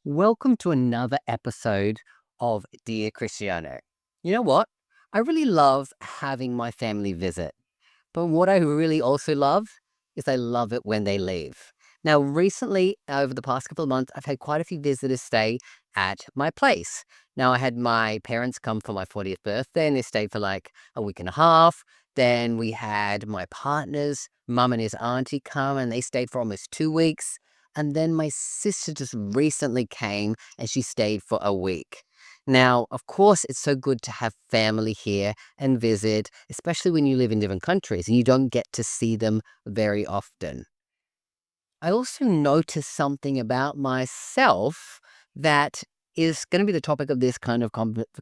Welcome to another episode of Dear Christiano. You know what? I really love having my family visit, but what I really also love is I love it when they leave. Now, recently, over the past couple of months, I've had quite a few visitors stay at my place. Now, I had my parents come for my 40th birthday and they stayed for like a week and a half. Then we had my partner's mum and his auntie come and they stayed for almost 2 weeks. And then my sister just recently came and she stayed for a week. Now, of course, it's so good to have family here and visit, especially when you live in different countries and you don't get to see them very often. I also noticed something about myself that is going to be the topic of this kind of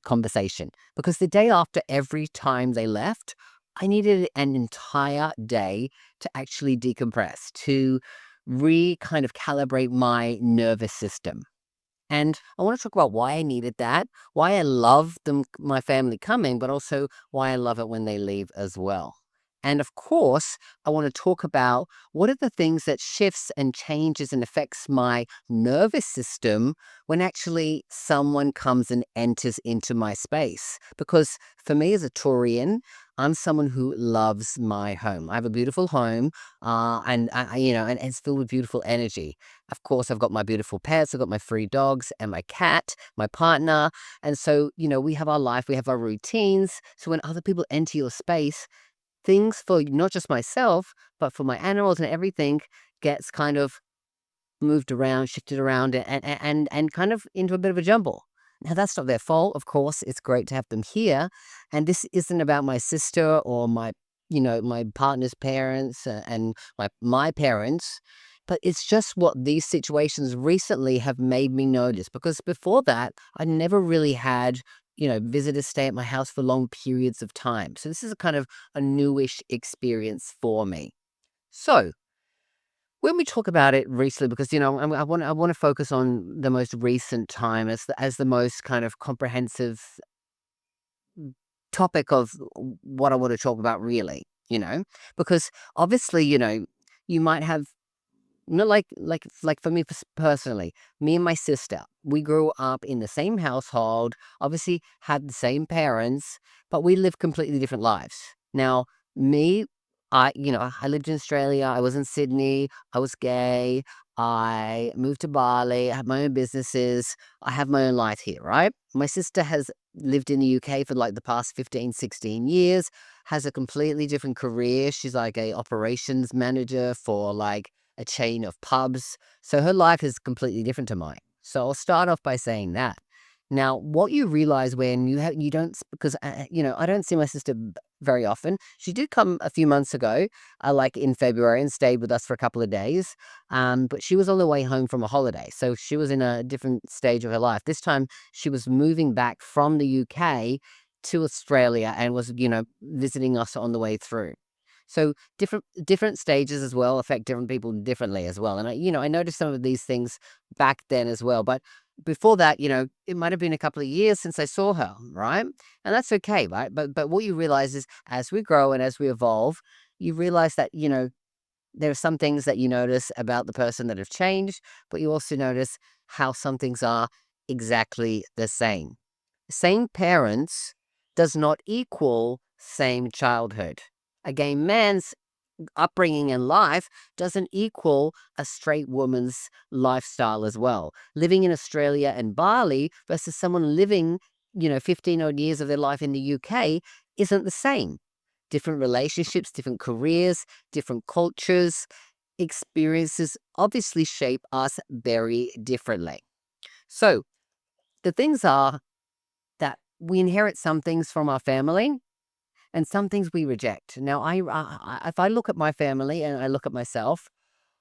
conversation because the day after every time they left, I needed an entire day to actually decompress, to kind of calibrate my nervous system. And I want to talk about why I needed that, why I love them, my family coming, but also why I love it when they leave as well. And of course, I want to talk about what are the things that shifts and changes and affects my nervous system when actually someone comes and enters into my space. Because for me as a Taurian, I'm someone who loves my home. I have a beautiful home, and and it's filled with beautiful energy. Of course, I've got my beautiful pets, I've got my 3 dogs and my cat, my partner, and so, we have our life, we have our routines, so when other people enter your space, things for not just myself, but for my animals and everything gets kind of moved around, shifted around, and kind of into a bit of a jumble. Now, that's not their fault, of course, it's great to have them here, and this isn't about my sister or my partner's parents, and my parents, but it's just what these situations recently have made me notice, because before that, I never really had, visitors stay at my house for long periods of time, so this is a kind of a newish experience for me. So, when we talk about it recently, because I want to focus on the most recent time as the most kind of comprehensive topic of what I want to talk about, really. Because obviously, you might have not like for me personally, me and my sister, we grew up in the same household, obviously had the same parents, but we lived completely different lives. Now, me, I lived in Australia, I was in Sydney, I was gay, I moved to Bali, I had my own businesses, I have my own life here, right? My sister has lived in the UK for like the past 15, 16 years, has a completely different career. She's like a operations manager for like a chain of pubs. So her life is completely different to mine. So I'll start off by saying that. Now, what you realize when you don't because I don't see my sister very often. She did come a few months ago, like in February, and stayed with us for a couple of days. But she was on the way home from a holiday, so she was in a different stage of her life. This time, she was moving back from the UK to Australia and was visiting us on the way through. So different stages as well affect different people differently as well. And I noticed some of these things back then as well. But before that, it might have been a couple of years since I saw her, right? And that's okay, right? But what you realize is as we grow and as we evolve, you realize that, there are some things that you notice about the person that have changed, but you also notice how some things are exactly the same. Same parents does not equal same childhood. A gay man's upbringing in life doesn't equal a straight woman's lifestyle as well. Living in Australia and Bali versus someone living, 15 odd years of their life in the UK isn't the same. Different relationships, different careers, different cultures, experiences obviously shape us very differently. So the things are that we inherit some things from our family and some things we reject. Now, if I look at my family and I look at myself,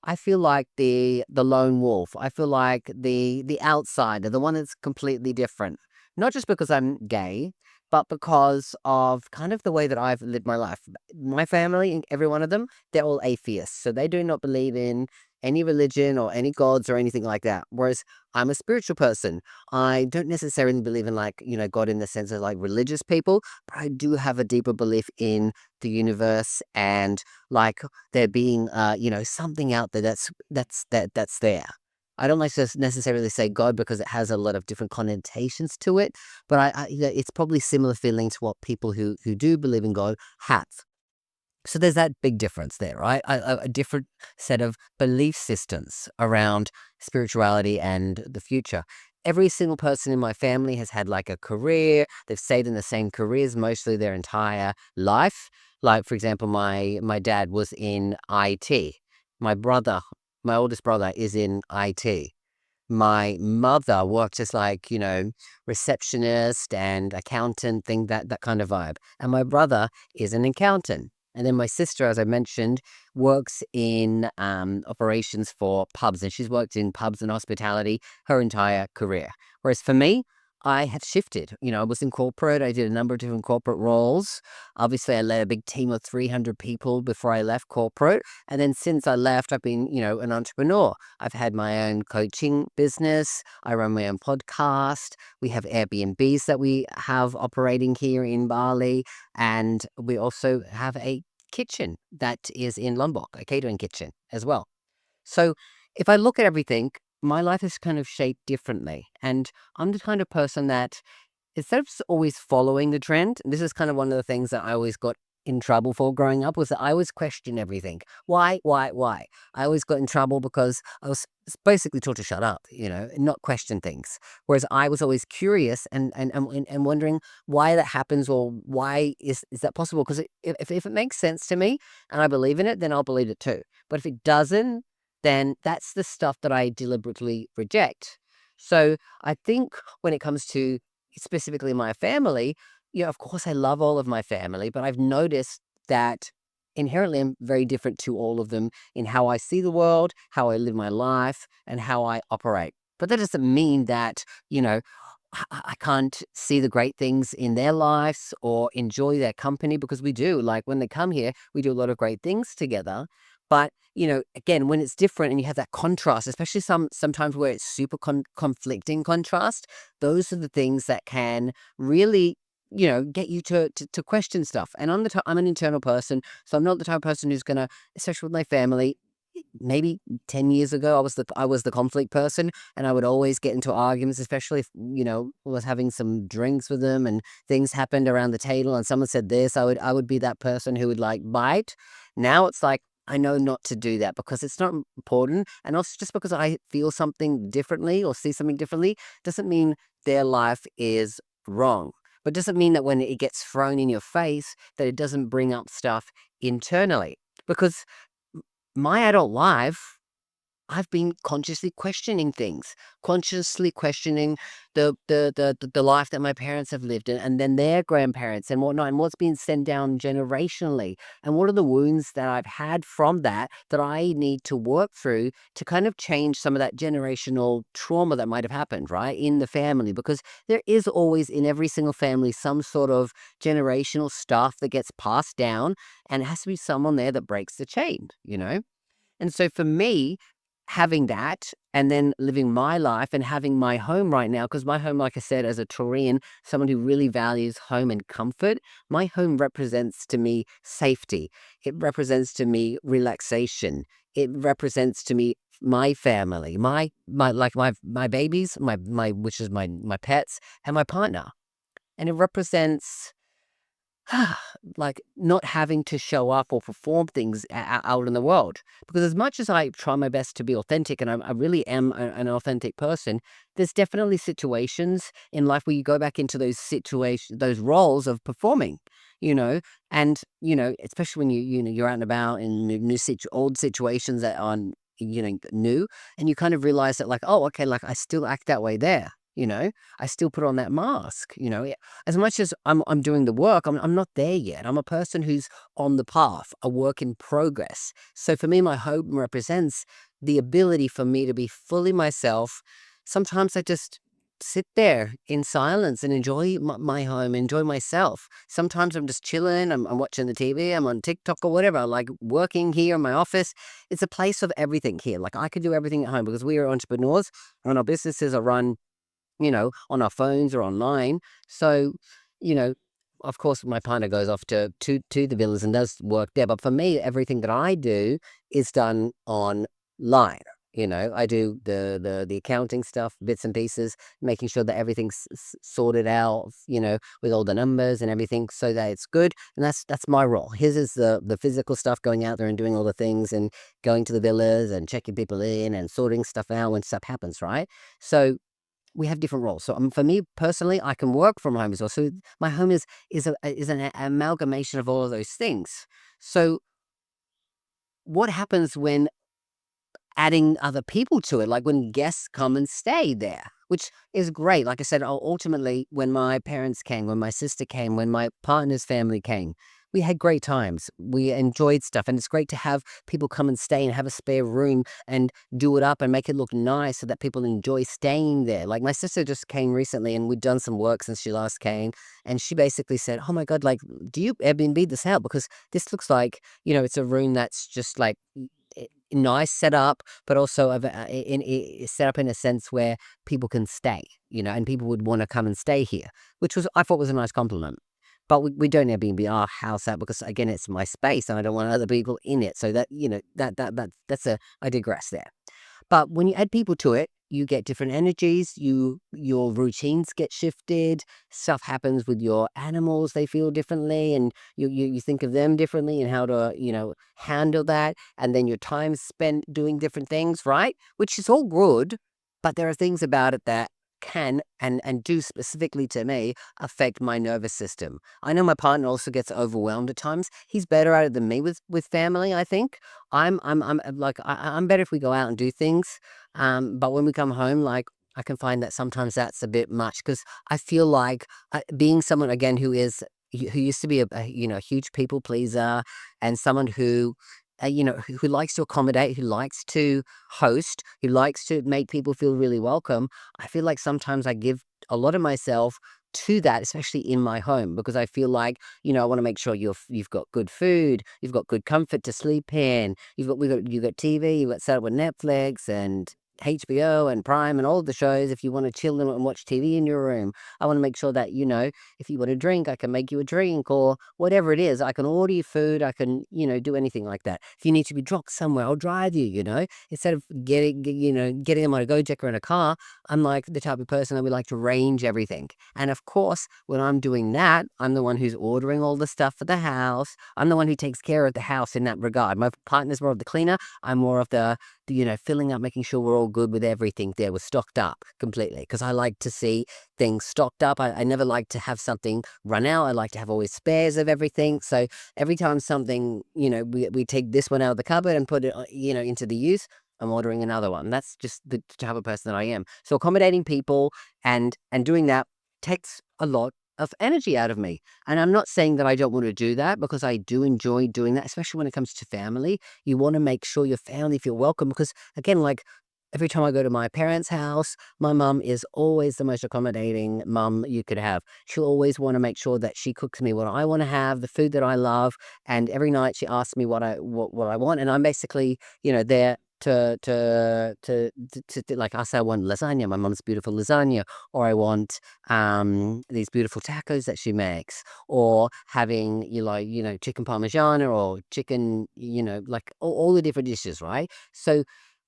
I feel like the lone wolf. I feel like the outsider, the one that's completely different. Not just because I'm gay, but because of kind of the way that I've lived my life. My family, every one of them, they're all atheists. So they do not believe in any religion or any gods or anything like that. Whereas I'm a spiritual person. I don't necessarily believe in like, God in the sense of like religious people, but I do have a deeper belief in the universe and like there being something out there that's there. I don't like to necessarily say God because it has a lot of different connotations to it, but it's probably similar feeling to what people who do believe in God have. So there's that big difference there, right? A different set of belief systems around spirituality and the future. Every single person in my family has had like a career. They've stayed in the same careers mostly their entire life. Like, for example, my dad was in IT. My brother, my oldest brother, is in IT. My mother worked as like, receptionist and accountant thing, that kind of vibe. And my brother is an accountant. And then my sister, as I mentioned, works in operations for pubs, and she's worked in pubs and hospitality her entire career. Whereas for me, I have shifted. I was in corporate. I did a number of different corporate roles. Obviously, I led a big team of 300 people before I left corporate. And then since I left, I've been, an entrepreneur. I've had my own coaching business. I run my own podcast. We have Airbnbs that we have operating here in Bali. And we also have a kitchen that is in Lombok, a catering kitchen as well. So if I look at everything, my life is kind of shaped differently. And I'm the kind of person that instead of always following the trend, and this is kind of one of the things that I always got in trouble for growing up, was that I always questioned everything. Why, why, why? I always got in trouble because I was basically taught to shut up, and not question things. Whereas I was always curious and wondering why that happens, or why is that possible? Because if it makes sense to me and I believe in it, then I'll believe it too. But if it doesn't, then that's the stuff that I deliberately reject. So I think when it comes to specifically my family, of course I love all of my family, but I've noticed that inherently I'm very different to all of them in how I see the world, how I live my life, and how I operate. But that doesn't mean that, I can't see the great things in their lives or enjoy their company, because we do. Like when they come here, we do a lot of great things together. But, again, when it's different and you have that contrast, especially sometimes where it's super conflicting contrast, those are the things that can really, get you to question stuff. And I'm an internal person, so I'm not the type of person who's gonna, especially with my family. Maybe 10 years ago, I was the conflict person, and I would always get into arguments, especially if, I was having some drinks with them and things happened around the table and someone said this, I would be that person who would like bite. Now it's like I know not to do that because it's not important. And also, just because I feel something differently or see something differently doesn't mean their life is wrong. But doesn't mean that when it gets thrown in your face that it doesn't bring up stuff internally. Because my adult life, I've been consciously questioning things, consciously questioning the life that my parents have lived in, and then their grandparents and whatnot, and what's been sent down generationally, and what are the wounds that I've had from that I need to work through to kind of change some of that generational trauma that might have happened, right, in the family, because there is always in every single family some sort of generational stuff that gets passed down, and it has to be someone there that breaks the chain. And so for me, having that and then living my life and having my home right now, because my home, like I said, as a Taurian, someone who really values home and comfort, my home represents to me safety. It represents to me relaxation. It represents to me my family, my babies, my which is my pets, and my partner. And it represents like not having to show up or perform things out in the world. Because as much as I try my best to be authentic, and I really am an authentic person, there's definitely situations in life where you go back into those roles of performing, you know, and especially when you're out and about in old situations that are new, and you kind of realize that, like, oh, okay, like I still act that way there. I still put on that mask. As much as I'm doing the work, I'm not there yet. I'm a person who's on the path, a work in progress. So for me, my home represents the ability for me to be fully myself. Sometimes I just sit there in silence and enjoy my home, enjoy myself. Sometimes I'm just chilling, I'm watching the TV, I'm on TikTok or whatever, like working here in my office. It's a place of everything here. Like I could do everything at home because we are entrepreneurs and our businesses are run on our phones or online. So, you know, of course, my partner goes off to the villas and does work there. But for me, everything that I do is done online. I do the accounting stuff, bits and pieces, making sure that everything's sorted out, with all the numbers and everything, so that it's good. And that's my role. His is the physical stuff, going out there and doing all the things, and going to the villas and checking people in and sorting stuff out when stuff happens, right? So we have different roles. So for me personally, I can work from home as well. So my home is an amalgamation of all of those things. So what happens when adding other people to it, like when guests come and stay there, which is great. Like I said, ultimately, when my parents came, when my sister came, when my partner's family came, we had great times. We enjoyed stuff. And it's great to have people come and stay and have a spare room and do it up and make it look nice so that people enjoy staying there. Like my sister just came recently and we'd done some work since she last came. And she basically said, "Oh my God, like, do you Airbnb this out? Because this looks like, it's a room that's just like nice setup, but also set up in a sense where people can stay, and people would want to come and stay here, which I thought was a nice compliment. But we don't Airbnb our house out because again, it's my space and I don't want other people in it. So that I digress there. But when you add people to it, you get different energies, your routines get shifted, stuff happens with your animals, they feel differently, and you think of them differently and how to, handle that. And then your time spent doing different things, right? Which is all good, but there are things about it that can and do specifically to me affect my nervous system. I know my partner also gets overwhelmed at times. He's better at it than me with family, I think. I'm like I'm better if we go out and do things. But when we come home, like I can find that sometimes that's a bit much because I feel like being someone again who used to be a huge people pleaser and someone who likes to accommodate, who likes to host, who likes to make people feel really welcome. I feel like sometimes I give a lot of myself to that, especially in my home, because I feel like, I want to make sure you've got good food, you've got good comfort to sleep in, you got TV, you got set up with Netflix and HBO and Prime and all the shows. If you want to chill and watch TV in your room, I want to make sure that, if you want a drink, I can make you a drink or whatever it is. I can order you food. I can, do anything like that. If you need to be dropped somewhere, I'll drive you, instead of getting them on a Gojek in a car. I'm like the type of person that would like to arrange everything. And of course, when I'm doing that, I'm the one who's ordering all the stuff for the house. I'm the one who takes care of the house in that regard. My partner's more of the cleaner. I'm more of the filling up, making sure we're all good with everything there. We're stocked up completely because I like to see things stocked up. I never like to have something run out. I like to have always spares of everything. So every time something, we take this one out of the cupboard and put it, into the use, I'm ordering another one. That's just the type of person that I am. So accommodating people and doing that takes a lot of energy out of me. And I'm not saying that I don't want to do that because I do enjoy doing that, especially when it comes to family. You want to make sure your family feel welcome because, again, like every time I go to my parents' house, my mum is always the most accommodating mum you could have. She'll always want to make sure that she cooks me what I want to have, the food that I love, and every night she asks me what I want, and I'm basically, there to like I say I want lasagna, my mum's beautiful lasagna, or I want these beautiful tacos that she makes, or having chicken parmigiana or chicken, like all the different dishes, right? So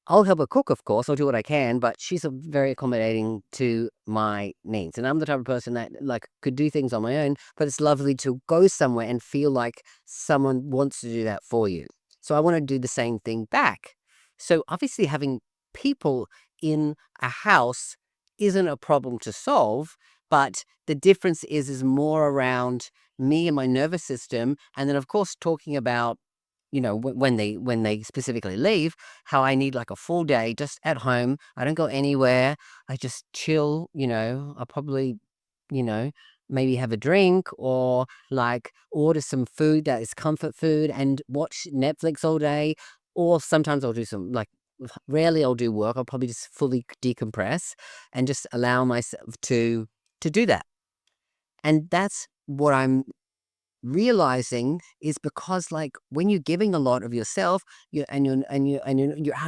I'll help her cook, of course. I'll do what I can, but she's a very accommodating to my needs. And I'm the type of person that like could do things on my own, but it's lovely to go somewhere and feel like someone wants to do that for you. So I want to do the same thing back. So obviously having people in a house isn't a problem to solve, but the difference is more around me and my nervous system. And then of course talking about when they specifically leave, how I need like a full day just at home. I don't go anywhere. I just chill, I'll probably, you know, maybe have a drink or like order some food that is comfort food and watch Netflix all day. Or sometimes I'll do some like rarely I'll do work. I'll probably just fully decompress and just allow myself to do that. And that's what I'm realizing is because like when you're giving a lot of yourself you're out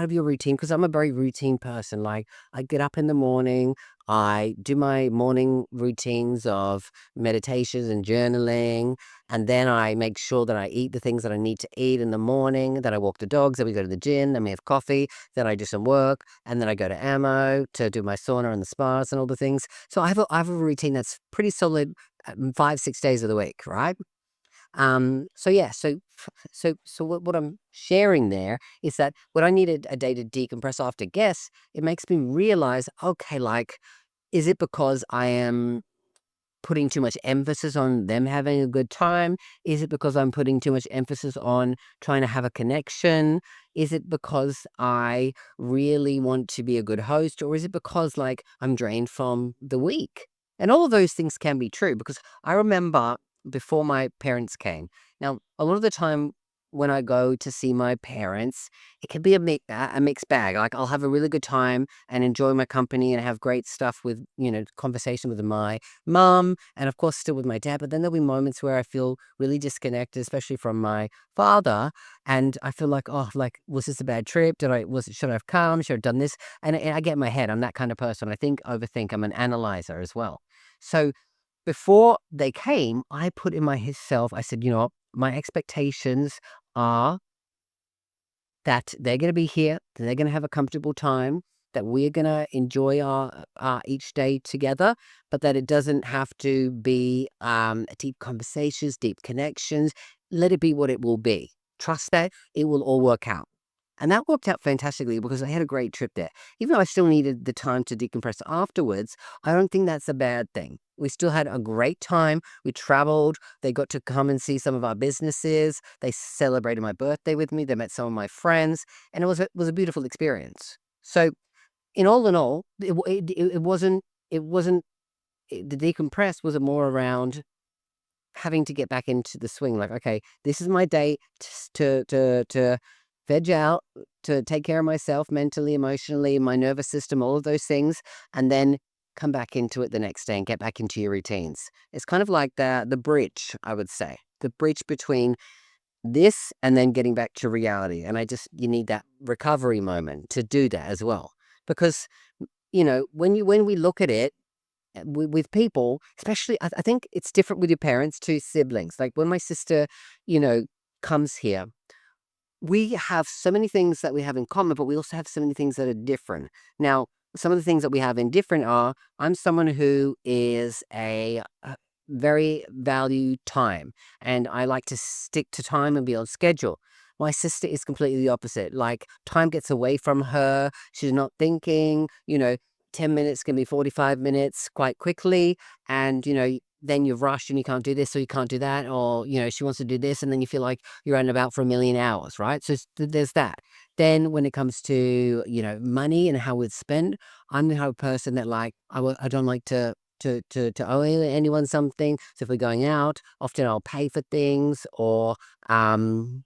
of your routine because I'm a very routine person. Like I get up in the morning, I do my morning routines of meditations and journaling, and then I make sure that I eat the things that I need to eat in the morning, that I walk the dogs, then we go to the gym, then we have coffee, then I do some work, and then I go to Ammo to do my sauna and the spas and all the things. So I have a routine that's pretty solid 5, 6 days of the week, right? So yeah, so what I'm sharing there is that when I needed a day to decompress after guests, it makes me realize, okay, like, is it because I am putting too much emphasis on them having a good time? Is it because I'm putting too much emphasis on trying to have a connection? Is it because I really want to be a good host? Or is it because, like, I'm drained from the week? And all of those things can be true because I remember before my parents came. Now, a lot of the time when I go to see my parents, it can be a mixed bag. Like, I'll have a really good time and enjoy my company and have great stuff with, conversation with my mum, and of course still with my dad. But then there'll be moments where I feel really disconnected, especially from my father, and I feel like, oh, like, was this a bad trip? Should I have come? Should I have done this? And I get in my head. I'm that kind of person. I think, overthink. I'm an analyzer as well. So before they came, I put in myself, I said, my expectations are that they're going to be here, that they're going to have a comfortable time, that we're going to enjoy our each day together, but that it doesn't have to be deep conversations, deep connections. Let it be what it will be. Trust that it will all work out. And that worked out fantastically because I had a great trip there. Even though I still needed the time to decompress afterwards, I don't think that's a bad thing. We still had a great time. We traveled. They got to come and see some of our businesses. They celebrated my birthday with me. They met some of my friends, and it was a beautiful experience. So, in all, it wasn't the decompress was more around having to get back into the swing. Like, okay, this is my day to veg out, to take care of myself mentally, emotionally, my nervous system, all of those things, and then come back into it the next day and get back into your routines. It's kind of like the bridge, I would say, the bridge between this and then getting back to reality. And you need that recovery moment to do that as well, because when we look at it with people, especially, I think it's different with your parents to siblings. Like, when my sister, you know, comes here, we have so many things that we have in common, but we also have so many things that are different. Now, some of the things that we have in different are, I'm someone who is a very value time, and I like to stick to time and be on schedule. My sister is completely the opposite. Like, time gets away from her. She's not thinking, 10 minutes can be 45 minutes quite quickly. And, then you're rushed and you can't do this or you can't do that. Or, she wants to do this. And then you feel like you're out and about for a million hours, right? So there's that. Then when it comes to, money and how it's spent, I'm the type of person that, like, I don't like to owe anyone something. So if we're going out, often I'll pay for things, or we'll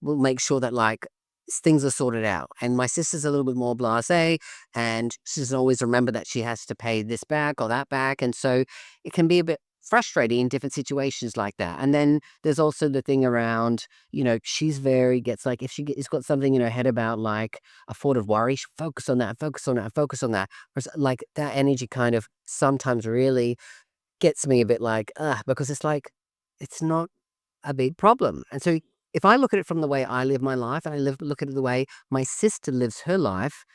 make sure that, like, things are sorted out. And my sister's a little bit more blasé, and she doesn't always remember that she has to pay this back or that back. And so it can be a bit frustrating in different situations like that. And then there's also the thing around, she's gets like, if she's got something in her head about, like, a thought of worry, she'll focus on that, focus on that, focus on that. Whereas, like, that energy kind of sometimes really gets me a bit like, because it's like, it's not a big problem. And so if I look at it from the way I live my life, and look at it the way my sister lives her life,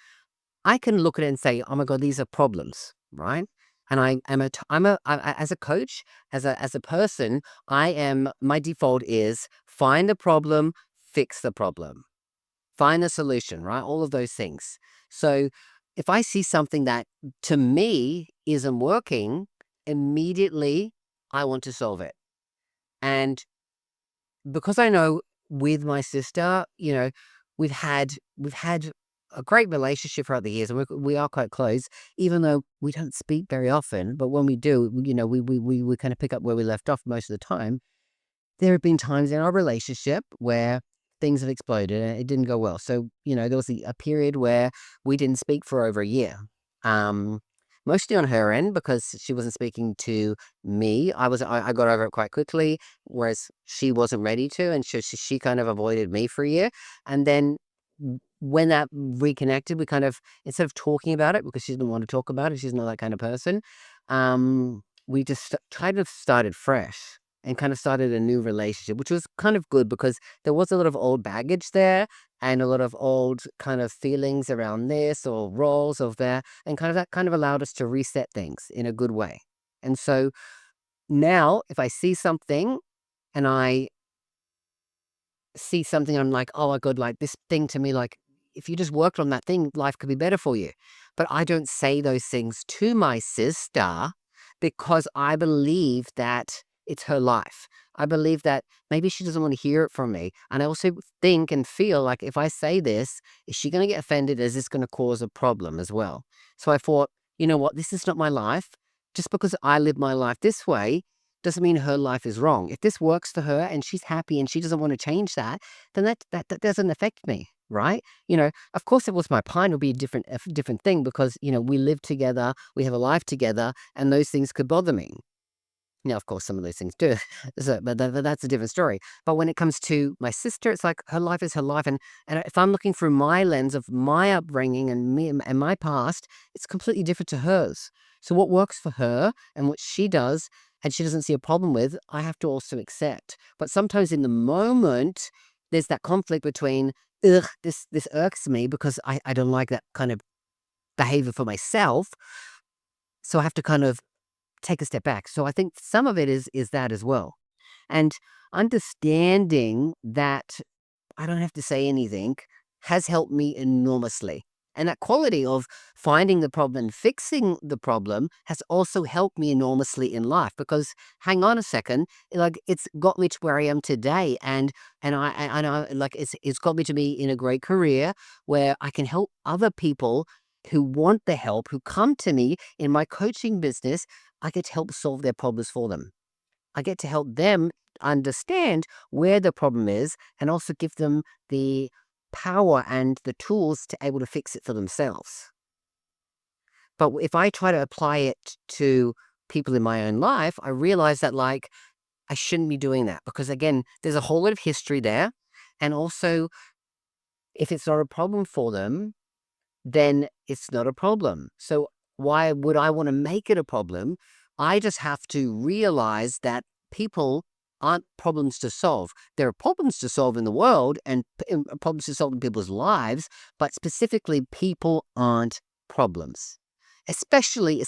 I can look at it and say, oh my God, these are problems, right? And as a coach, as a person, my default is find the problem, fix the problem, find a solution, right? All of those things. So if I see something that to me isn't working, immediately I want to solve it. And because I know with my sister, we've had a great relationship throughout the years, and we are quite close, even though we don't speak very often. But when we do, we kind of pick up where we left off most of the time. There have been times in our relationship where things have exploded and it didn't go well. So, there was a period where we didn't speak for over a year. Um, Mostly on her end because she wasn't speaking to me. I got over it quite quickly, whereas she wasn't ready to, and she kind of avoided me for a year. And then when that reconnected, we kind of, instead of talking about it because she didn't want to talk about it, she's not that kind of person, we just kind of started fresh and kind of started a new relationship, which was kind of good because there was a lot of old baggage there and a lot of old kind of feelings around this or roles of there, and kind of that kind of allowed us to reset things in a good way. And so now if I see something and I see something, I'm like, oh my God, like this thing to me, like if you just worked on that thing, life could be better for you. But I don't say those things to my sister because I believe that it's her life. I believe that maybe she doesn't want to hear it from me. And I also think and feel like if I say this, is she going to get offended? Is this going to cause a problem as well? So I thought, you know what? This is not my life. Just because I live my life this way doesn't mean her life is wrong. If this works for her and she's happy and she doesn't want to change that, then that doesn't affect me, right? Of course, if it was my partner, it would be a different thing because we live together, we have a life together, and those things could bother me. Now, of course, some of those things do, but that's a different story. But when it comes to my sister, it's like her life is her life, and if I'm looking through my lens of my upbringing and me and my past, it's completely different to hers. So what works for her and what she does, and she doesn't see a problem with, I have to also accept. But sometimes in the moment, there's that conflict between, ugh, this irks me because I don't like that kind of behavior for myself. So I have to kind of take a step back. So I think some of it is that as well. And understanding that I don't have to say anything has helped me enormously. And that quality of finding the problem and fixing the problem has also helped me enormously in life because hang on a second, like it's got me to where I am today. And I like it's got me to be in a great career where I can help other people who want the help, who come to me in my coaching business. I get to help solve their problems for them. I get to help them understand where the problem is and also give them the power and the tools to able to fix it for themselves. But if I try to apply it to people in my own life, I realize that like I shouldn't be doing that because again, there's a whole lot of history there. And also, if it's not a problem for them, then it's not a problem. So why would I want to make it a problem? I just have to realize that people aren't problems to solve. There are problems to solve in the world and problems to solve in people's lives, but specifically, people aren't problems. Especially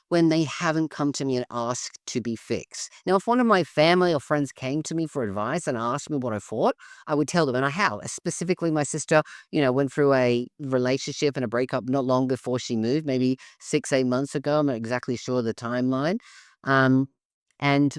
when they haven't come to me and asked to be fixed. Now, if one of my family or friends came to me for advice and asked me what I thought, I would tell them, and I have. Specifically, my sister went through a relationship and a breakup not long before she moved, maybe 6, 8 months ago. I'm not exactly sure of the timeline. Um, and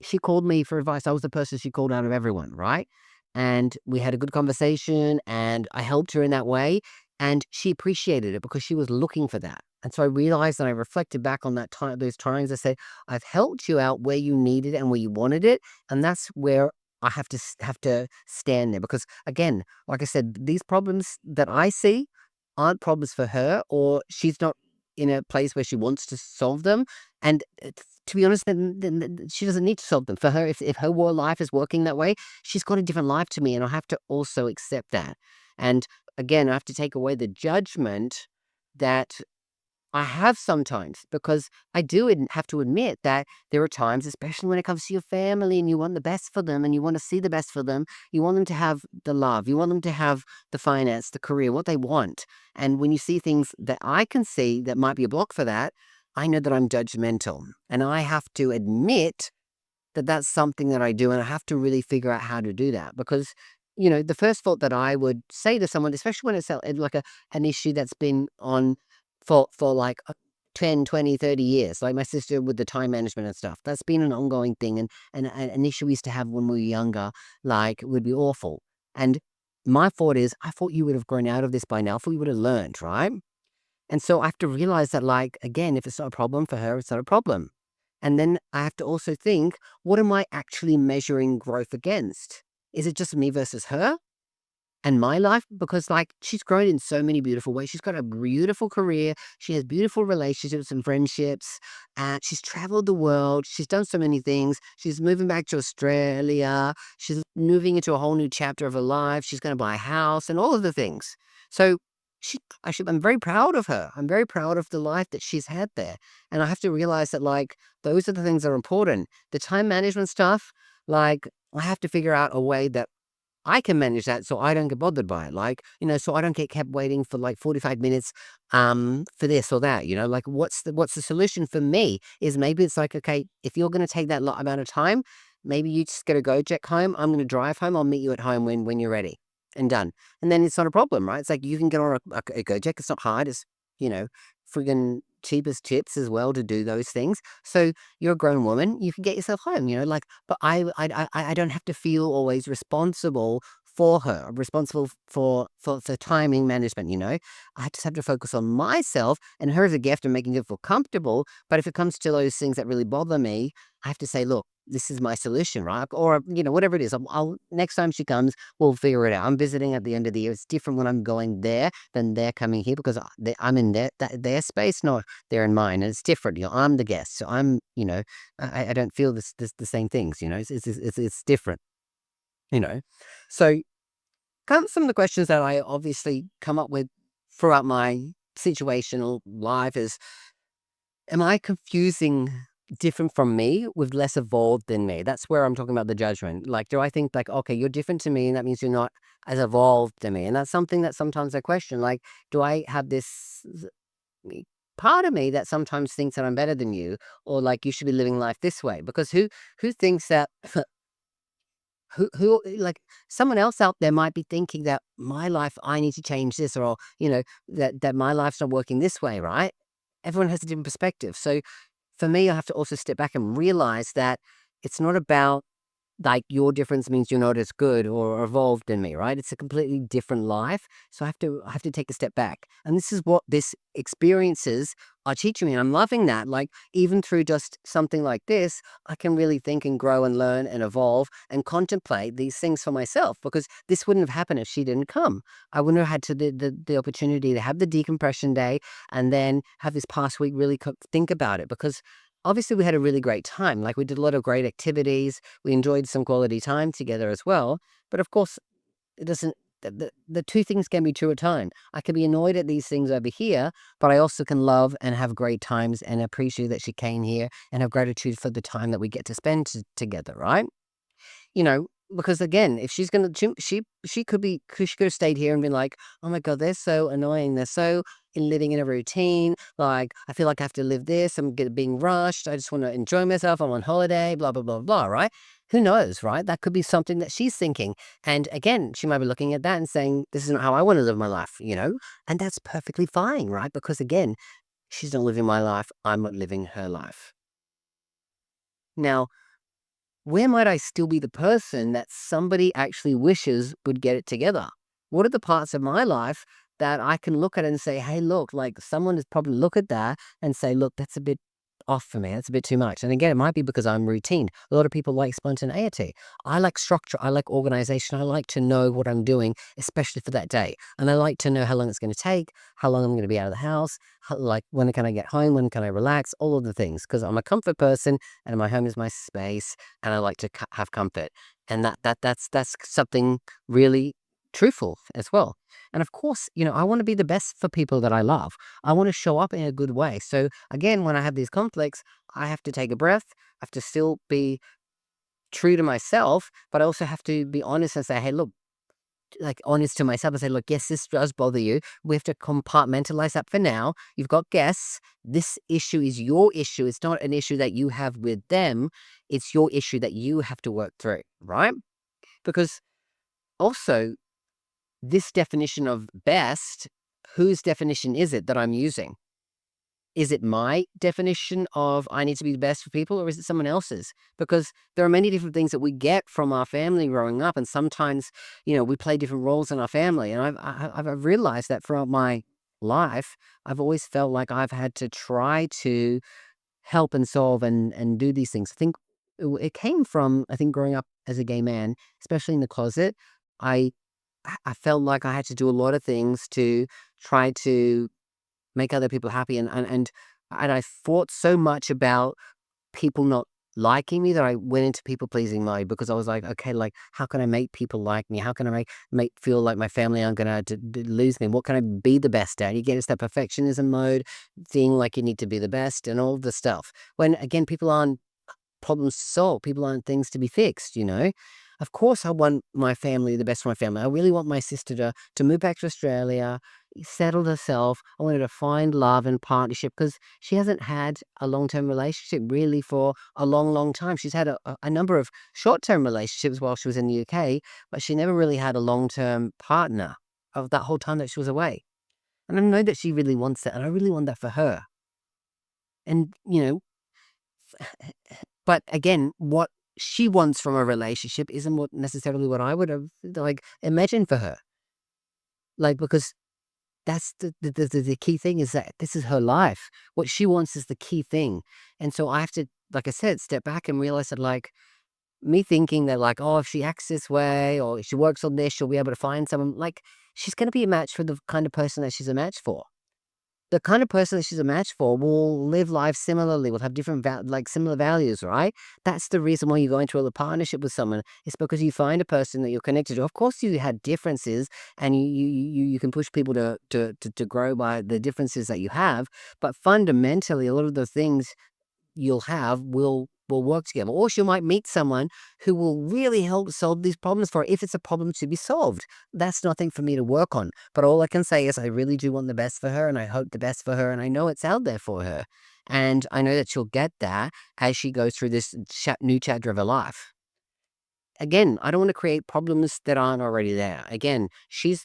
she called me for advice. I was the person she called out of everyone, right? And we had a good conversation and I helped her in that way. And she appreciated it because she was looking for that. And so I realized and I reflected back on that time, those times I said, I've helped you out where you needed it and where you wanted it. And that's where I have to stand there because again, like I said, these problems that I see aren't problems for her or she's not in a place where she wants to solve them. And to be honest, then she doesn't need to solve them. For her, if her world life is working that way, she's got a different life to me, and I have to also accept that. And again, I have to take away the judgment that I have sometimes because I do have to admit that there are times, especially when it comes to your family and you want the best for them and you want to see the best for them, you want them to have the love, you want them to have the finance, the career, what they want. And when you see things that I can see that might be a block for that, I know that I'm judgmental and I have to admit that that's something that I do, and I have to really figure out how to do that because, the first thought that I would say to someone, especially when it's like an issue that's been on for like 10, 20, 30 years, like my sister with the time management and stuff, that's been an ongoing thing and an issue we used to have when we were younger, like would be awful. And my thought is, I thought you would have grown out of this by now. I thought you would have learned, right? And so I have to realize that, like, again, if it's not a problem for her, it's not a problem. And then I have to also think, what am I actually measuring growth against? Is it just me versus her? and my life, because like she's grown in so many beautiful ways. She's got a beautiful career. She has beautiful relationships and friendships. She's traveled the world. She's done so many things. She's moving back to Australia. She's moving into a whole new chapter of her life. She's going to buy a house and all of the things. So I'm very proud of her. I'm very proud of the life that she's had there. And I have to realize that like those are the things that are important. The time management stuff, like I have to figure out a way that I can manage that so I don't get bothered by it. Like, so I don't get kept waiting for like 45 minutes for this or that, like what's the solution for me is maybe it's like, okay, if you're going to take that amount of time, maybe you just got to go Jack home. I'm going to drive home. I'll meet you at home when you're ready and done. And then it's not a problem, right? It's like you can get on a Gojek. It's not hard. It's, friggin' cheap as chips as well to do those things. So you're a grown woman, you can get yourself home, like, but I don't have to feel always responsible for her, responsible for timing management, I just have to focus on myself and her as a gift and making her feel comfortable. But if it comes to those things that really bother me, I have to say, look, this is my solution, right? Or, whatever it is, I'll next time she comes, we'll figure it out. I'm visiting at the end of the year. It's different when I'm going there than they're coming here because I'm in their space, not they're in mine. And it's different. I'm the guest. So I don't feel the same things, it's different, you know. So some of the questions that I obviously come up with throughout my situational life is, am I confusing different from me with less evolved than me? That's where I'm talking about the judgment. Like, do I think like, okay, you're different to me, and that means you're not as evolved than me? And that's something that sometimes I question. Like, do I have this part of me that sometimes thinks that I'm better than you, or like you should be living life this way? Because who thinks that who like someone else out there might be thinking that my life, I need to change this, or that my life's not working this way, right? Everyone has a different perspective. So for me, I have to also step back and realize that it's not about like your difference means you're not as good or evolved than me, right? It's a completely different life. So I have to take a step back. And this is what this experiences are teaching me. And I'm loving that. Like even through just something like this, I can really think and grow and learn and evolve and contemplate these things for myself, because this wouldn't have happened if she didn't come. I wouldn't have had the opportunity to have the decompression day and then have this past week really think about it, because obviously we had a really great time. Like we did a lot of great activities. We enjoyed some quality time together as well. But of course, it doesn't, the two things can be true at a time. I can be annoyed at these things over here, but I also can love and have great times and appreciate that she came here and have gratitude for the time that we get to spend together, right? you know, because again, if she's gonna, she could have stayed here and been like, oh my God, they're so annoying. They're so living in a routine. Like, I feel like I have to live this. Being rushed. I just want to enjoy myself. I'm on holiday, blah, blah, blah, blah, right? Who knows, right? That could be something that she's thinking. And again, she might be looking at that and saying, this isn't how I want to live my life. And that's perfectly fine, right? Because again, she's not living my life. I'm not living her life. Now, where might I still be the person that somebody actually wishes would get it together? What are the parts of my life that I can look at and say, hey, look, like someone has probably look at that and say, look, that's a bit off for me. That's a bit too much. And again, it might be because I'm routine. A lot of people like spontaneity. I like structure. I like organization. I like to know what I'm doing, especially for that day. And I like to know how long it's going to take, how long I'm going to be out of the house, like when can I get home, when can I relax, all of the things. Because I'm a comfort person and my home is my space and I like to have comfort. And that's something really truthful as well. And of course, I want to be the best for people that I love. I want to show up in a good way. So again, when I have these conflicts, I have to take a breath. I have to still be true to myself, but I also have to be honest and say, hey, look, like honest to myself and say, look, yes, this does bother you. We have to compartmentalize that for now. You've got guests. This issue is your issue. It's not an issue that you have with them. It's your issue that you have to work through, right? Because also, this definition of best, whose definition is it that I'm using? Is it my definition of I need to be the best for people, or is it someone else's? Because there are many different things that we get from our family growing up, and sometimes, we play different roles in our family. And I've realized that throughout my life, I've always felt like I've had to try to help and solve and do these things. I think it came from, I think, growing up as a gay man, especially in the closet. I felt like I had to do a lot of things to try to make other people happy, and I thought so much about people not liking me that I went into people pleasing mode because I was like, okay, like how can I make people like me? How can I make feel like my family aren't gonna lose me? What can I be the best at? You get into that perfectionism mode, feeling like you need to be the best and all the stuff. When again, people aren't problems to solve. People aren't things to be fixed, you know? Of course, I want my family, the best for my family. I really want my sister to move back to Australia, settle herself. I want her to find love and partnership because she hasn't had a long term relationship really for a long, long time. She's had a number of short term relationships while she was in the UK, but she never really had a long term partner of that whole time that she was away. And I know that she really wants that, and I really want that for her. And, but again, what she wants from a relationship isn't what necessarily what I would have like imagined for her. Like because that's the key thing is that this is her life. What she wants is the key thing. And so I have to, like I said, step back and realize that like me thinking that like, oh, if she acts this way or if she works on this, she'll be able to find someone like she's gonna be a match for the kind of person that she's a match for. The kind of person that she's a match for will live life similarly, will have different like similar values, right? That's the reason why you go into a partnership with someone. It's because you find a person that you're connected to. Of course, you had differences, and you can push people to grow by the differences that you have. But fundamentally, a lot of the things you'll have will work together. Or she might meet someone who will really help solve these problems for her if it's a problem to be solved. That's nothing for me to work on. But all I can say is I really do want the best for her and I hope the best for her and I know it's out there for her. And I know that she'll get that as she goes through this new chapter of her life. Again, I don't want to create problems that aren't already there. Again, she's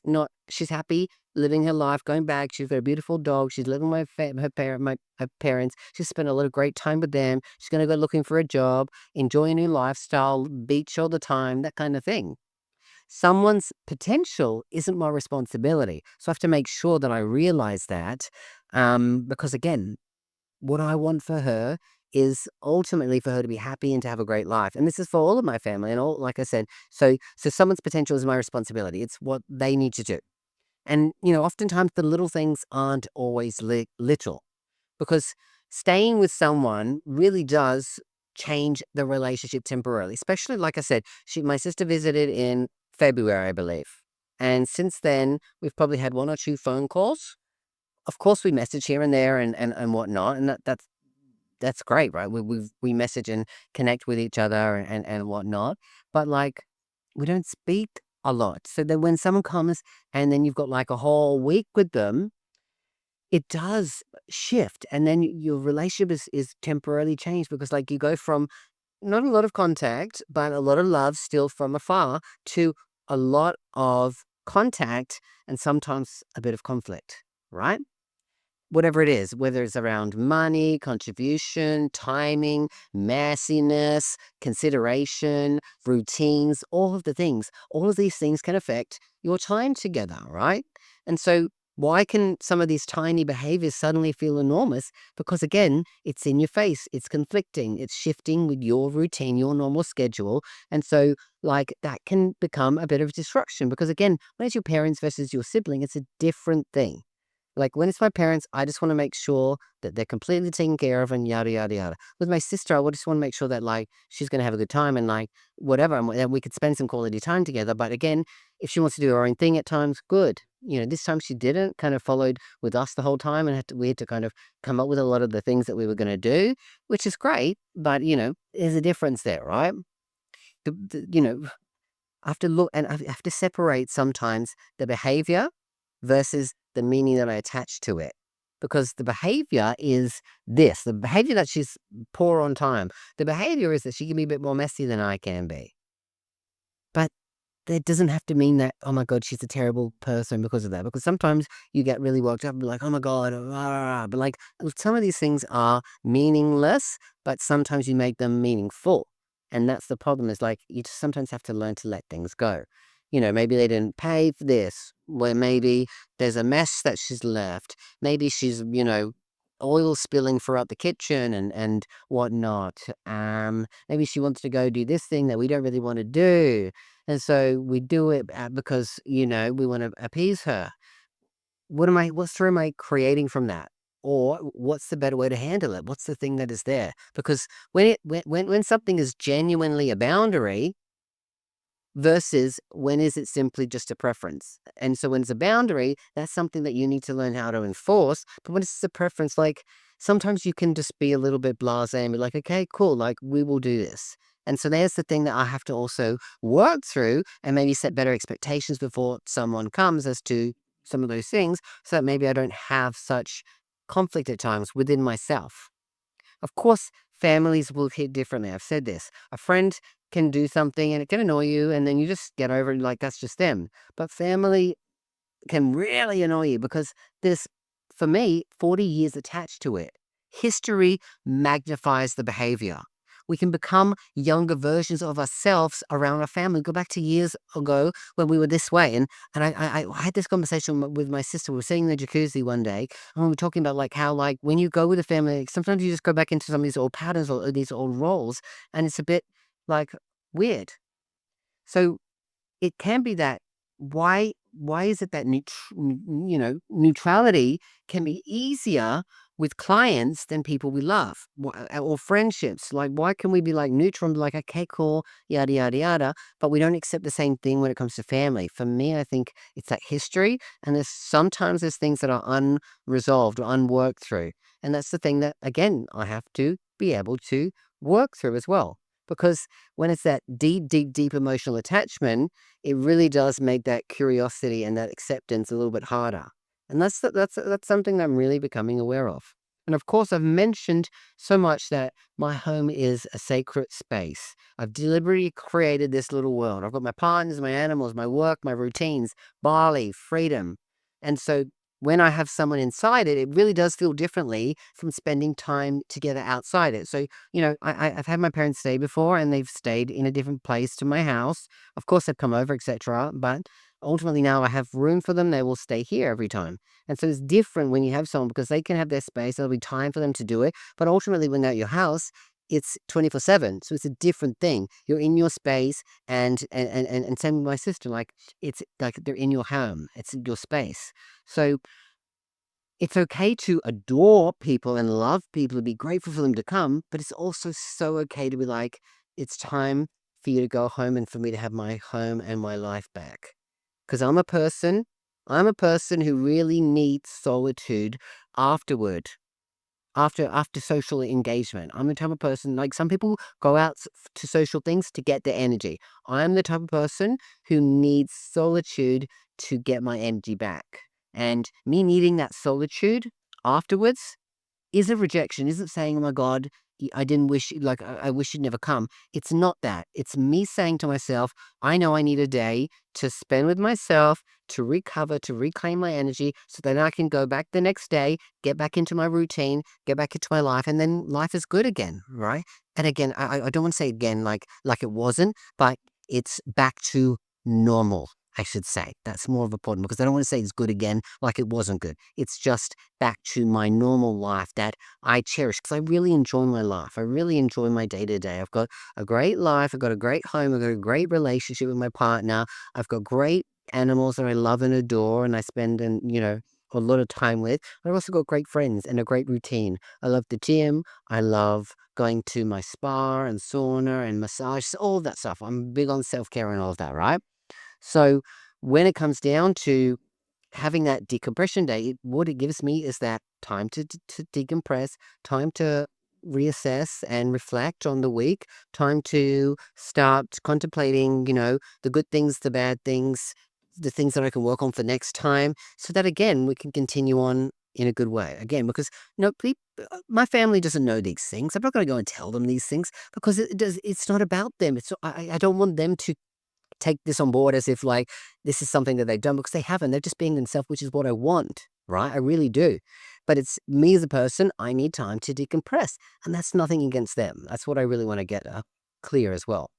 happy living her life, going back. She's got a beautiful dog. She's living with her parents. She's spent a lot of great time with them. She's going to go looking for a job, enjoy a new lifestyle, beach all the time, that kind of thing. Someone's potential isn't my responsibility. So I have to make sure that I realize that. Because again, what I want for her is ultimately for her to be happy and to have a great life. And this is for all of my family and all, like I said, so someone's potential is my responsibility. It's what they need to do. And, oftentimes the little things aren't always little because staying with someone really does change the relationship temporarily. Especially, like I said, my sister visited in February, I believe. And since then, we've probably had one or two phone calls. Of course, we message here and there and whatnot, and that's great, right? We message and connect with each other and whatnot, but like we don't speak a lot. So then when someone comes and then you've got like a whole week with them, it does shift, and then your relationship is temporarily changed because like you go from not a lot of contact, but a lot of love still from afar to a lot of contact and sometimes a bit of conflict, right? Whatever it is, whether it's around money, contribution, timing, messiness, consideration, routines, all of the things, all of these things can affect your time together, right? And so, why can some of these tiny behaviors suddenly feel enormous? Because again, it's in your face, it's conflicting, it's shifting with your routine, your normal schedule. And so, like, that can become a bit of disruption because, again, when it's your parents versus your sibling, it's a different thing. Like when it's my parents, I just want to make sure that they're completely taken care of and yada yada yada. With my sister, I would just want to make sure that like she's gonna have a good time and like whatever, and we could spend some quality time together. But again, if she wants to do her own thing at times, good. This time she didn't. Kind of followed with us the whole time, and we had to kind of come up with a lot of the things that we were gonna do, which is great. But there's a difference there, right? I have to look and I have to separate sometimes the behavior versus the meaning that I attach to it. Because the behavior is this the behavior that she's poor on time. The behavior is that she can be a bit more messy than I can be. But that doesn't have to mean that, oh my God, she's a terrible person because of that. Because sometimes you get really worked up and be like, oh my God, rah, rah, rah. But like some of these things are meaningless, but sometimes you make them meaningful. And that's the problem is like you just sometimes have to learn to let things go. Maybe they didn't pay for this, where maybe there's a mess that she's left. Maybe she's, oil spilling throughout the kitchen and whatnot. Maybe she wants to go do this thing that we don't really want to do. And so we do it because, we want to appease her. What story am I creating from that? Or what's the better way to handle it? What's the thing that is there? Because when something is genuinely a boundary versus when is it simply just a preference. And so when it's a boundary, that's something that you need to learn how to enforce. But when it's a preference, like sometimes you can just be a little bit blasé and be like, okay, cool, like we will do this. And so there's the thing that I have to also work through and maybe set better expectations before someone comes as to some of those things so that maybe I don't have such conflict at times within myself. Of course, families will hit differently. I've said this. A friend can do something and it can annoy you, and then you just get over it like that's just them. But family can really annoy you because there's, for me, 40 years attached to it. History magnifies the behavior. We can become younger versions of ourselves around our family. Go back to years ago when we were this way. And I had this conversation with my sister. We were sitting in the jacuzzi one day and we were talking about like how like when you go with a family, like, sometimes you just go back into some of these old patterns or these old roles and it's a bit like weird. So it can be that why is it that neutrality can be easier with clients than people we love or friendships? Like why can we be like neutral and be like okay cool yada yada yada, but we don't accept the same thing when it comes to family? For me, I think it's that history, and there's things that are unresolved or unworked through, and that's the thing that again I have to be able to work through as well. Because when it's that deep, deep, deep emotional attachment, it really does make that curiosity and that acceptance a little bit harder. And that's something that I'm really becoming aware of. And of course, I've mentioned so much that my home is a sacred space. I've deliberately created this little world. I've got my partners, my animals, my work, my routines, Bali, freedom. And so when I have someone inside it, it really does feel differently from spending time together outside it. So, I've had my parents stay before and they've stayed in a different place to my house. Of course, they've come over, etc. But ultimately now I have room for them. They will stay here every time. And so it's different when you have someone because they can have their space. There'll be time for them to do it. But ultimately, when they're at your house, it's 24/7. So it's a different thing. You're in your space and same with my sister. Like it's like they're in your home. It's your space. So it's okay to adore people and love people and be grateful for them to come, but it's also so okay to be like, it's time for you to go home and for me to have my home and my life back. Because I'm a person who really needs solitude afterward, after social engagement. I'm the type of person, like some people go out to social things to get their energy. I'm the type of person who needs solitude to get my energy back. And me needing that solitude afterwards isn't rejection, isn't saying, "Oh my God, I didn't wish, like, I wish you'd never come." It's not that. It's me saying to myself, I know I need a day to spend with myself, to recover, to reclaim my energy, so then I can go back the next day, get back into my routine, get back into my life, and then life is good again, right? And again, I don't want to say again like it wasn't, but it's back to normal. I should say that's more of a problem because I don't want to say it's good again like it wasn't good. It's just back to my normal life that I cherish because I really enjoy my life. I really enjoy my day to day. I've got a great life. I've got a great home. I've got a great relationship with my partner. I've got great animals that I love and adore and I spend a lot of time with. I've also got great friends and a great routine. I love the gym. I love going to my spa and sauna and massage, all that stuff. I'm big on self-care and all of that, right? So when it comes down to having that decompression day, what it gives me is that time to decompress, time to reassess and reflect on the week, time to start contemplating, the good things, the bad things, the things that I can work on for next time, so that again we can continue on in a good way. Again, because my family doesn't know these things. I'm not going to go and tell them these things because it does. It's not about them. I don't want them to take this on board as if like this is something that they've done because they haven't. They're just being themselves, which is what I want, right? I really do. But it's me as a person, I need time to decompress. And that's nothing against them. That's what I really want to get clear as well.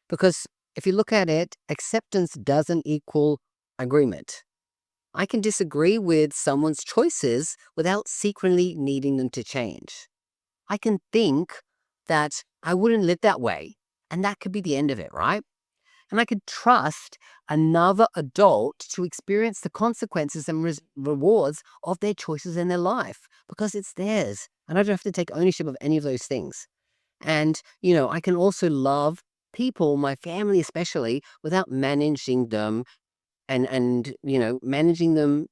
Because if you look at it, acceptance doesn't equal agreement. I can disagree with someone's choices without secretly needing them to change. I can think that I wouldn't live that way. And that could be the end of it, right? And I could trust another adult to experience the consequences and rewards of their choices in their life because it's theirs. And I don't have to take ownership of any of those things. And, I can also love people, my family especially, without managing them and managing them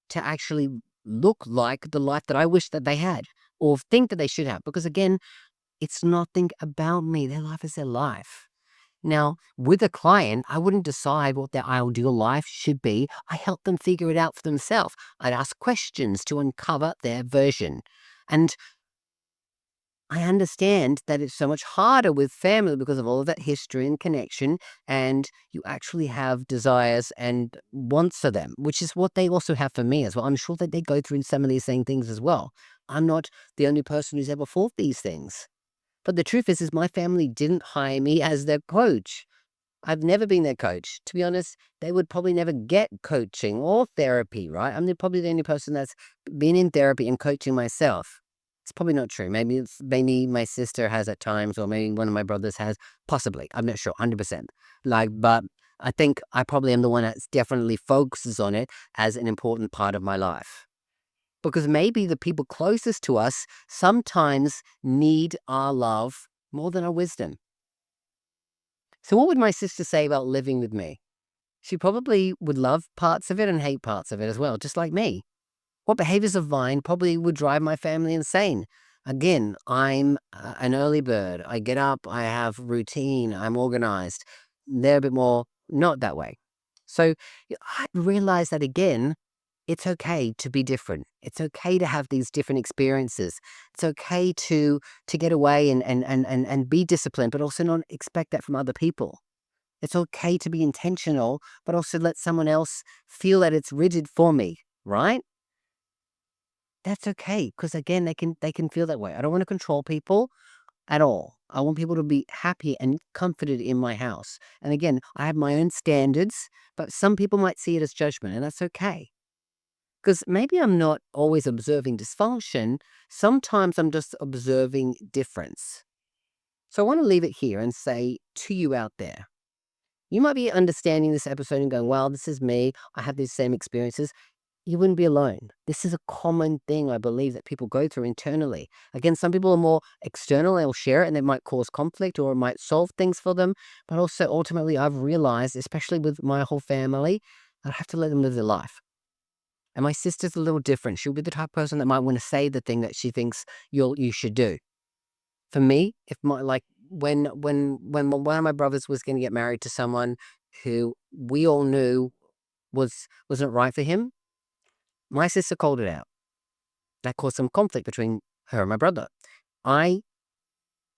to actually look like the life that I wish that they had or think that they should have. Because again, it's nothing about me. Their life is their life. Now, with a client, I wouldn't decide what their ideal life should be. I help them figure it out for themselves. I'd ask questions to uncover their version. And I understand that it's so much harder with family because of all of that history and connection, and you actually have desires and wants for them, which is what they also have for me as well. I'm sure that they go through some of these same things as well. I'm not the only person who's ever fought these things. But the truth is my family didn't hire me as their coach. I've never been their coach. To be honest, they would probably never get coaching or therapy, right? Probably the only person that's been in therapy and coaching myself. It's probably not true. Maybe my sister has at times, or maybe one of my brothers has. Possibly, I'm not sure, 100%. But I think I probably am the one that definitely focuses on it as an important part of my life. Because maybe the people closest to us sometimes need our love more than our wisdom. So what would my sister say about living with me? She probably would love parts of it and hate parts of it as well, just like me. What behaviors of mine probably would drive my family insane? Again, I'm an early bird. I get up, I have routine, I'm organized. They're a bit more not that way. So I realized that again, it's okay to be different. It's okay to have these different experiences. It's okay to get away and be disciplined, but also not expect that from other people. It's okay to be intentional, but also let someone else feel that it's rigid for me, right? That's okay, because again, they can feel that way. I don't want to control people at all. I want people to be happy and comforted in my house. And again, I have my own standards, but some people might see it as judgment, and that's okay. Because maybe I'm not always observing dysfunction. Sometimes I'm just observing difference. So I want to leave it here and say to you out there, you might be understanding this episode and going, well, this is me. I have these same experiences. You wouldn't be alone. This is a common thing, I believe, that people go through internally. Again, some people are more external. They'll share it and it might cause conflict or it might solve things for them. But also, ultimately, I've realized, especially with my whole family, I have to let them live their life. And my sister's a little different. She'll be the type of person that might want to say the thing that she thinks you should do. For me, if my like when one of my brothers was going to get married to someone who we all knew wasn't right for him, my sister called it out. That caused some conflict between her and my brother. I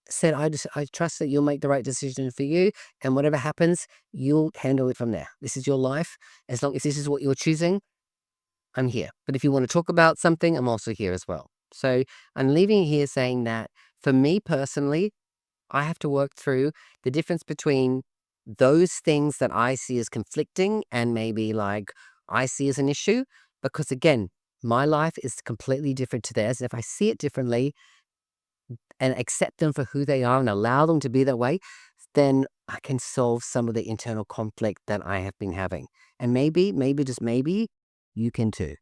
said, I trust that you'll make the right decision for you, and whatever happens, you'll handle it from there. This is your life. As long as this is what you're choosing, I'm here. But if you want to talk about something, I'm also here as well. So I'm leaving here saying that for me personally, I have to work through the difference between those things that I see as conflicting and maybe like I see as an issue. Because again, my life is completely different to theirs. And if I see it differently and accept them for who they are and allow them to be that way, then I can solve some of the internal conflict that I have been having. And maybe, just maybe, you can too.